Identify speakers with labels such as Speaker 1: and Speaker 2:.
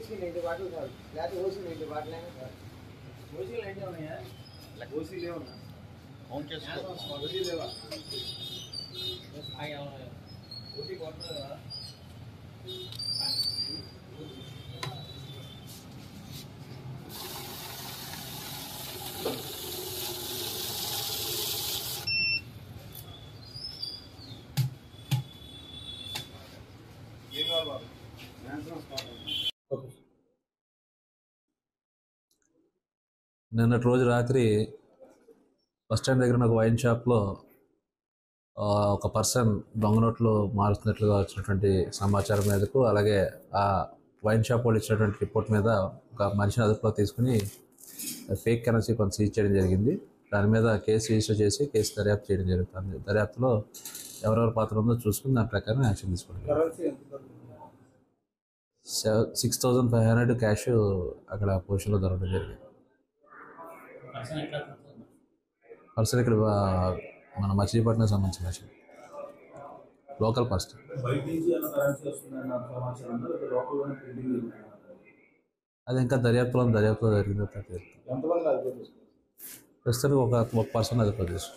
Speaker 1: ఓసీలు ఇంటి బాటలు కాదు, లేకపోతే ఓసీలు ఇంటి బాటలైనా కాదు. ఓసీలు ఏంటి ఉన్నాయా? ఓసీలే ఉన్నా ఓసీ లేవా? ఓసీ కొట్టదు కదా. ఏం కావాలి బాబు?
Speaker 2: నిన్నటి రోజు రాత్రి బస్ స్టాండ్ దగ్గర ఒక వైన్ షాప్లో ఒక పర్సన్ దొంగ నోట్లు మారుస్తున్నట్లుగా వచ్చినటువంటి సమాచారం మీదకు, అలాగే ఆ వైన్ షాప్ వాళ్ళు ఇచ్చినటువంటి రిపోర్ట్ మీద ఒక మనిషిని అదుపులో తీసుకుని ఫేక్ కరెన్సీ కొంత సీజ్ చేయడం జరిగింది. దాని మీద కేసు రిజిస్టర్ చేసి కేసు దర్యాప్తు చేయడం జరుగుతుంది. దర్యాప్తులో ఎవరెవరి పాత్ర ఉందో చూసుకుని దాని ప్రకారం యాక్షన్ తీసుకుంటాం. 6,500 క్యాష్ అక్కడ పొజిషన్లో దొరకడం జరిగింది. పర్సన్ ఇక్కడ మన మచిలీపట్నం సంబంధించిన లోకల్ పర్సన్. అది ఇంకా దర్యాప్తులో జరిగిందో ప్రస్తుతానికి ఒక పర్సన్ అది ప్రదేశం.